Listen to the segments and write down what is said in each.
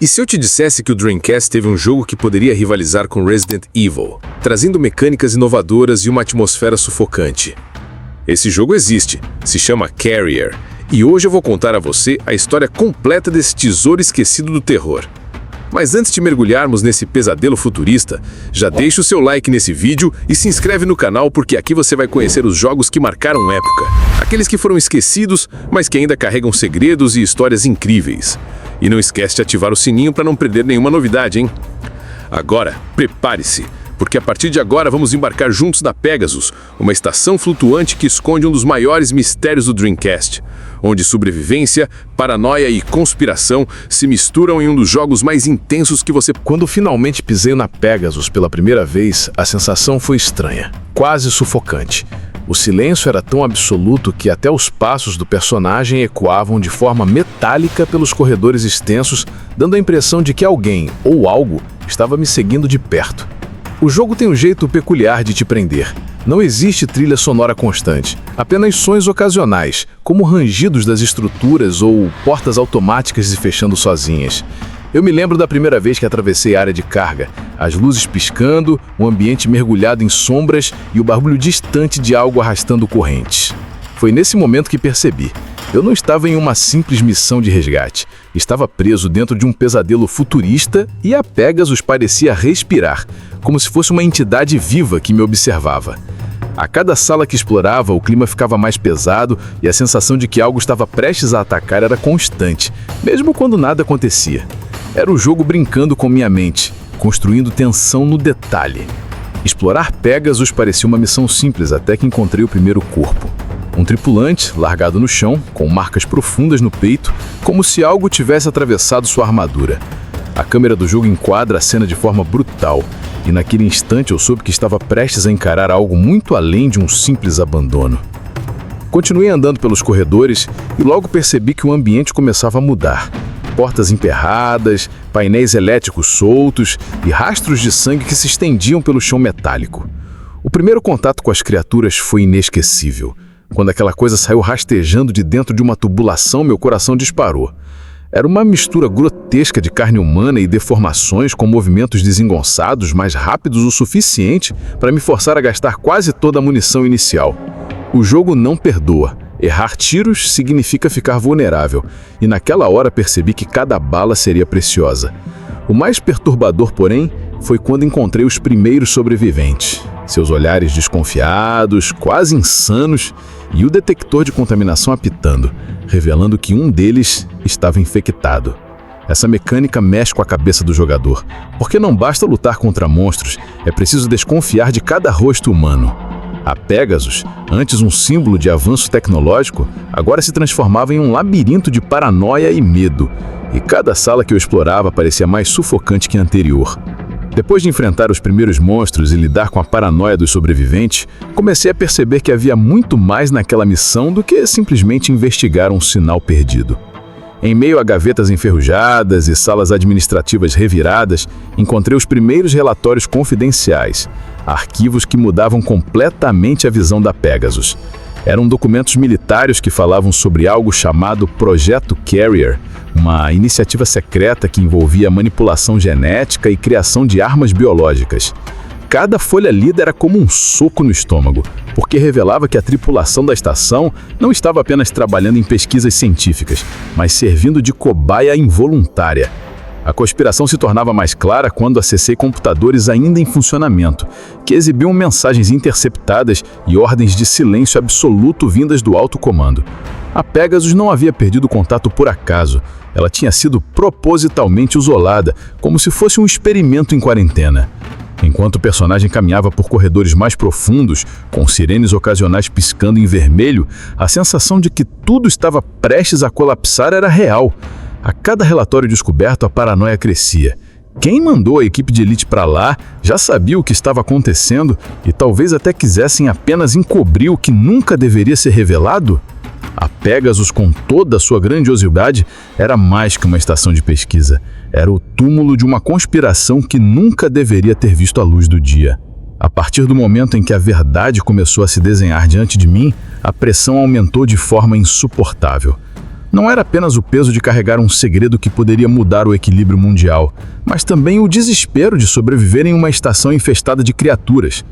E se eu te dissesse que o Dreamcast teve um jogo que poderia rivalizar com Resident Evil, trazendo mecânicas inovadoras e uma atmosfera sufocante? Esse jogo existe, se chama Carrier, e hoje eu vou contar a você a história completa desse tesouro esquecido do terror. Mas antes de mergulharmos nesse pesadelo futurista, já deixa o seu like nesse vídeo e se inscreve no canal porque aqui você vai conhecer os jogos que marcaram época, aqueles que foram esquecidos, mas que ainda carregam segredos e histórias incríveis. E não esquece de ativar o sininho para não perder nenhuma novidade, hein? Agora, prepare-se, porque a partir de agora vamos embarcar juntos na Pegasus, uma estação flutuante que esconde um dos maiores mistérios do Dreamcast, onde sobrevivência, paranoia e conspiração se misturam em um dos jogos mais intensos que você... Quando finalmente pisei na Pegasus pela primeira vez, a sensação foi estranha, quase sufocante. O silêncio era tão absoluto que até os passos do personagem ecoavam de forma metálica pelos corredores extensos, dando a impressão de que alguém ou algo estava me seguindo de perto. O jogo tem um jeito peculiar de te prender. Não existe trilha sonora constante, apenas sons ocasionais, como rangidos das estruturas ou portas automáticas se fechando sozinhas. Eu me lembro da primeira vez que atravessei a área de carga, as luzes piscando, o ambiente mergulhado em sombras e o barulho distante de algo arrastando correntes. Foi nesse momento que percebi. Eu não estava em uma simples missão de resgate. Estava preso dentro de um pesadelo futurista e a Pegasus parecia respirar, como se fosse uma entidade viva que me observava. A cada sala que explorava, o clima ficava mais pesado e a sensação de que algo estava prestes a atacar era constante, mesmo quando nada acontecia. Era o jogo brincando com minha mente, construindo tensão no detalhe. Explorar Pegasus parecia uma missão simples até que encontrei o primeiro corpo. Um tripulante, largado no chão, com marcas profundas no peito, como se algo tivesse atravessado sua armadura. A câmera do jogo enquadra a cena de forma brutal, e naquele instante eu soube que estava prestes a encarar algo muito além de um simples abandono. Continuei andando pelos corredores e logo percebi que o ambiente começava a mudar. Portas emperradas, painéis elétricos soltos e rastros de sangue que se estendiam pelo chão metálico. O primeiro contato com as criaturas foi inesquecível. Quando aquela coisa saiu rastejando de dentro de uma tubulação, meu coração disparou. Era uma mistura grotesca de carne humana e deformações com movimentos desengonçados, mas rápidos o suficiente para me forçar a gastar quase toda a munição inicial. O jogo não perdoa. Errar tiros significa ficar vulnerável, e naquela hora percebi que cada bala seria preciosa. O mais perturbador, porém, foi quando encontrei os primeiros sobreviventes. Seus olhares desconfiados, quase insanos, e o detector de contaminação apitando, revelando que um deles estava infectado. Essa mecânica mexe com a cabeça do jogador, porque não basta lutar contra monstros, é preciso desconfiar de cada rosto humano. A Pegasus, antes um símbolo de avanço tecnológico, agora se transformava em um labirinto de paranoia e medo, e cada sala que eu explorava parecia mais sufocante que a anterior. Depois de enfrentar os primeiros monstros e lidar com a paranoia dos sobreviventes, comecei a perceber que havia muito mais naquela missão do que simplesmente investigar um sinal perdido. Em meio a gavetas enferrujadas e salas administrativas reviradas, encontrei os primeiros relatórios confidenciais, arquivos que mudavam completamente a visão da Pegasus. Eram documentos militares que falavam sobre algo chamado Projeto Carrier, uma iniciativa secreta que envolvia manipulação genética e criação de armas biológicas. Cada folha lida era como um soco no estômago, porque revelava que a tripulação da estação não estava apenas trabalhando em pesquisas científicas, mas servindo de cobaia involuntária. A conspiração se tornava mais clara quando acessei computadores ainda em funcionamento, que exibiam mensagens interceptadas e ordens de silêncio absoluto vindas do alto comando. A Pegasus não havia perdido contato por acaso. Ela tinha sido propositalmente isolada, como se fosse um experimento em quarentena. Enquanto o personagem caminhava por corredores mais profundos, com sirenes ocasionais piscando em vermelho, a sensação de que tudo estava prestes a colapsar era real. A cada relatório descoberto, a paranoia crescia. Quem mandou a equipe de elite para lá já sabia o que estava acontecendo e talvez até quisessem apenas encobrir o que nunca deveria ser revelado? A Pegasus, com toda a sua grandiosidade, era mais que uma estação de pesquisa. Era o túmulo de uma conspiração que nunca deveria ter visto a luz do dia. A partir do momento em que a verdade começou a se desenhar diante de mim, a pressão aumentou de forma insuportável. Não era apenas o peso de carregar um segredo que poderia mudar o equilíbrio mundial, mas também o desespero de sobreviver em uma estação infestada de criaturas.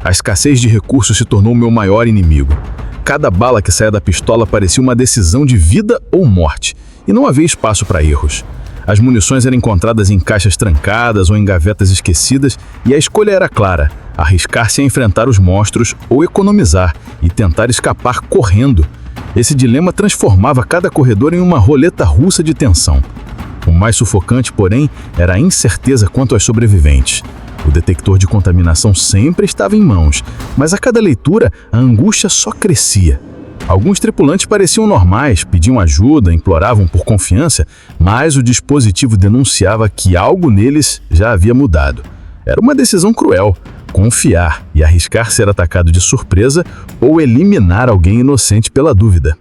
A escassez de recursos se tornou meu maior inimigo. Cada bala que saía da pistola parecia uma decisão de vida ou morte, e não havia espaço para erros. As munições eram encontradas em caixas trancadas ou em gavetas esquecidas, e a escolha era clara: arriscar-se a enfrentar os monstros ou economizar e tentar escapar correndo. Esse dilema transformava cada corredor em uma roleta russa de tensão. O mais sufocante, porém, era a incerteza quanto aos sobreviventes. O detector de contaminação sempre estava em mãos, mas a cada leitura a angústia só crescia. Alguns tripulantes pareciam normais, pediam ajuda, imploravam por confiança, mas o dispositivo denunciava que algo neles já havia mudado. Era uma decisão cruel: confiar e arriscar ser atacado de surpresa ou eliminar alguém inocente pela dúvida.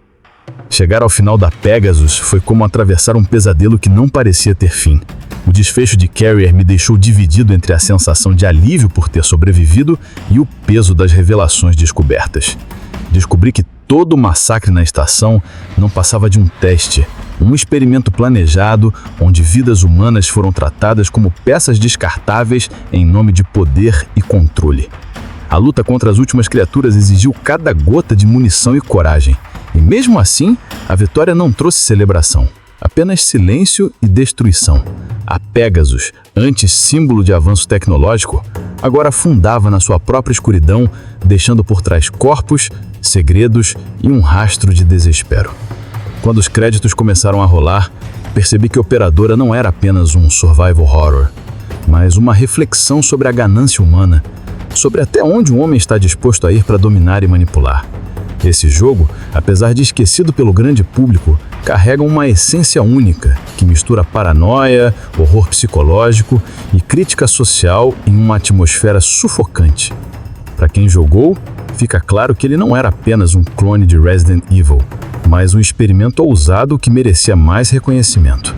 Chegar ao final da Pegasus foi como atravessar um pesadelo que não parecia ter fim. O desfecho de Carrier me deixou dividido entre a sensação de alívio por ter sobrevivido e o peso das revelações descobertas. Descobri que todo o massacre na estação não passava de um teste, um experimento planejado onde vidas humanas foram tratadas como peças descartáveis em nome de poder e controle. A luta contra as últimas criaturas exigiu cada gota de munição e coragem, e mesmo assim, a vitória não trouxe celebração, apenas silêncio e destruição. A Pegasus, antes símbolo de avanço tecnológico, agora afundava na sua própria escuridão, deixando por trás corpos, segredos e um rastro de desespero. Quando os créditos começaram a rolar, percebi que a operadora não era apenas um survival horror, mas uma reflexão sobre a ganância humana, sobre até onde um homem está disposto a ir para dominar e manipular. Esse jogo, apesar de esquecido pelo grande público, carrega uma essência única, que mistura paranoia, horror psicológico e crítica social em uma atmosfera sufocante. Para quem jogou, fica claro que ele não era apenas um clone de Resident Evil, mas um experimento ousado que merecia mais reconhecimento.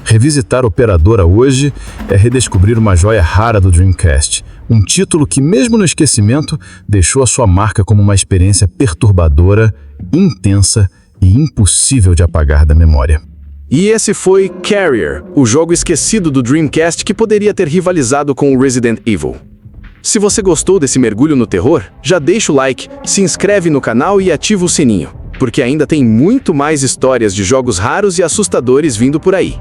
Revisitar Operadora hoje é redescobrir uma joia rara do Dreamcast, um título que, mesmo no esquecimento, deixou a sua marca como uma experiência perturbadora, intensa e impossível de apagar da memória. E esse foi Carrier, o jogo esquecido do Dreamcast que poderia ter rivalizado com o Resident Evil. Se você gostou desse mergulho no terror, já deixa o like, se inscreve no canal e ativa o sininho, porque ainda tem muito mais histórias de jogos raros e assustadores vindo por aí.